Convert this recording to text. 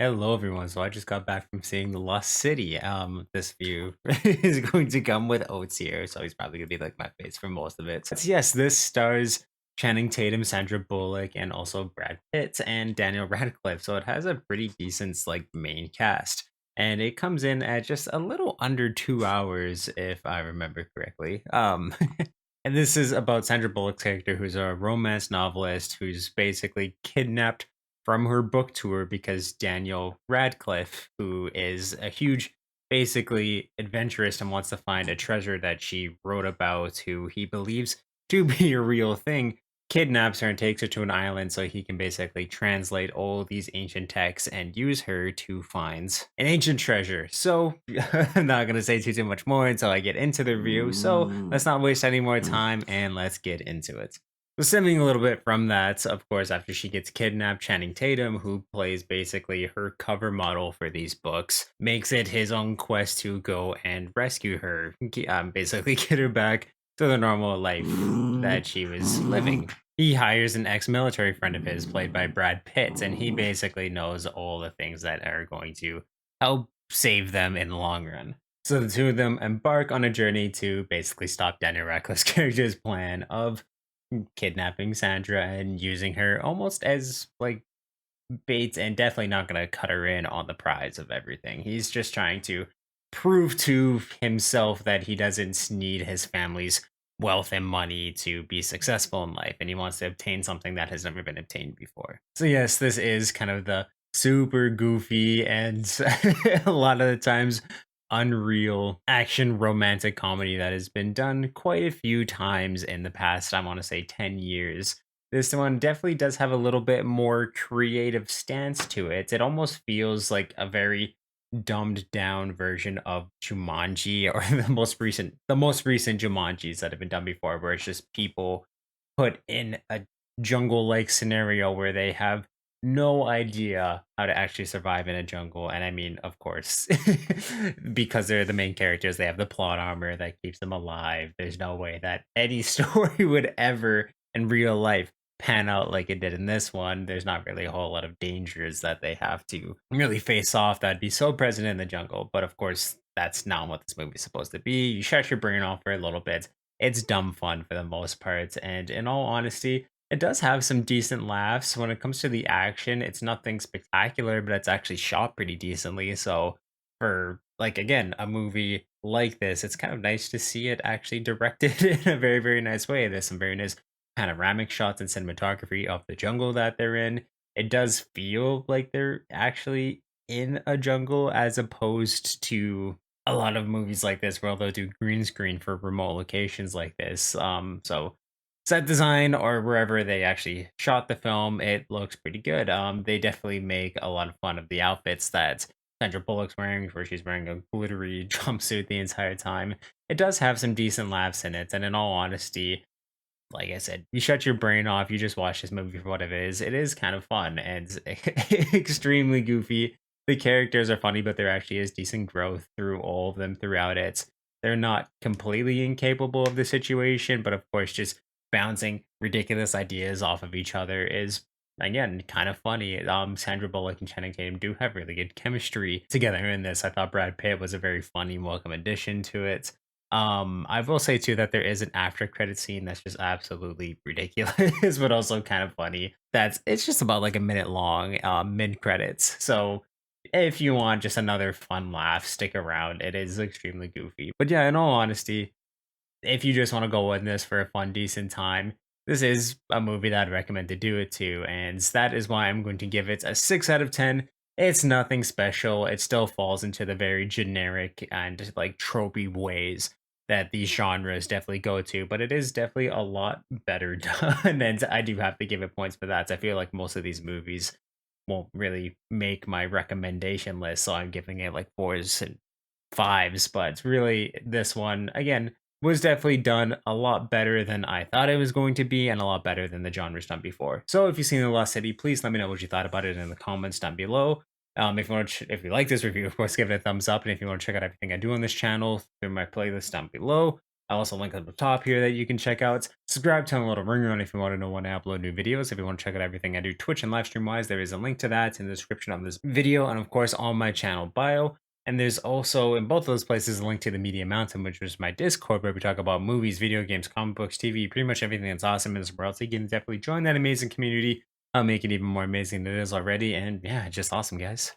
Hello everyone. So I just got back from seeing The Lost City. This view is going to come with Oates here, so he's probably gonna be like my face for most of it. But yes, this stars Channing Tatum, Sandra Bullock, and also Brad Pitt and Daniel Radcliffe. So it has a pretty decent like main cast. And it comes in at just a little under 2 hours, if I remember correctly. And this is about Sandra Bullock's character, who's a romance novelist who's basically kidnapped from her book tour because Daniel Radcliffe, who is a huge, basically adventurous and wants to find a treasure that she wrote about, who he believes to be a real thing, kidnaps her and takes her to an island so he can basically translate all these ancient texts and use her to find an ancient treasure. So I'm not going to say too much more until I get into the review. So let's not waste any more time and let's get into it. So stemming a little bit from that, of course, after she gets kidnapped, Channing Tatum, who plays basically her cover model for these books, makes it his own quest to go and rescue her, basically get her back to the normal life that she was living. He hires an ex-military friend of his, played by Brad Pitt, and he basically knows all the things that are going to help save them in the long run. So the two of them embark on a journey to basically stop Daniel Radcliffe's character's plan of kidnapping Sandra and using her almost as like bait, and definitely not going to cut her in on the prize of everything. He's just trying to prove to himself that he doesn't need his family's wealth and money to be successful in life, and he wants to obtain something that has never been obtained before. So yes, this is kind of the super goofy and a lot of the times unreal action romantic comedy that has been done quite a few times in the past, I want to say 10 years. This one definitely does have a little bit more creative stance to it. It almost feels like a very dumbed down version of Jumanji, or the most recent Jumanjis that have been done before, where it's just people put in a jungle like scenario where they have no idea how to actually survive in a jungle. And I mean, of course, because they're the main characters, they have the plot armor that keeps them alive. There's no way that any story would ever in real life pan out like it did in this one. There's not really a whole lot of dangers that they have to really face off that'd be so present in the jungle. But of course, that's not what this movie's supposed to be. You shut your brain off for a little bit. It's dumb fun for the most part. And in all honesty, it does have some decent laughs. When it comes to the action, it's nothing spectacular, but it's actually shot pretty decently. So for like again, a movie like this, it's kind of nice to see it actually directed in a very, very nice way. There's some very nice panoramic shots and cinematography of the jungle that they're in. It does feel like they're actually in a jungle as opposed to a lot of movies like this where they'll do green screen for remote locations like this. So set design or wherever they actually shot the film, it looks pretty good. They definitely make a lot of fun of the outfits that Sandra Bullock's wearing, where she's wearing a glittery jumpsuit the entire time. It does have some decent laughs in it, and in all honesty, like I said, you shut your brain off, you just watch this movie for what it is. It is kind of fun and extremely goofy. The characters are funny, but there actually is decent growth through all of them throughout it. They're not completely incapable of the situation, but of course, just bouncing ridiculous ideas off of each other is again kind of funny. Sandra Bullock and Channing Tatum do have really good chemistry together in this. I thought Brad Pitt was a very funny, welcome addition to it. I will say too that there is an after credit scene that's just absolutely ridiculous, but also kind of funny. It's just about like a minute long, mid credits. So if you want just another fun laugh, stick around. It is extremely goofy. But yeah, in all honesty, if you just want to go in this for a fun, decent time, this is a movie that I'd recommend to do it to. And that is why I'm going to give it a 6 out of 10. It's nothing special. It still falls into the very generic and like tropey ways that these genres definitely go to, but it is definitely a lot better done. And I do have to give it points for that. I feel like most of these movies won't really make my recommendation list, so I'm giving it like fours and fives. But really, this one again was definitely done a lot better than I thought it was going to be, and a lot better than the genres done before. So if you've seen The Lost City, please let me know what you thought about it in the comments down below. If you like this review, of course, give it a thumbs up, and if you want to check out everything I do on this channel through my playlist down below, I also link at the top here that you can check out. Subscribe, turn on the little ringer on if you want to know when I upload new videos. If you want to check out everything I do Twitch and live stream wise, there is a link to that in the description of this video, and of course on my channel bio. And there's also in both of those places a link to the Media Mountain, which is my Discord, where we talk about movies, video games, comic books, TV, pretty much everything that's awesome in this world. So you can definitely join that amazing community. I'll make it even more amazing than it is already. And yeah, just awesome, guys.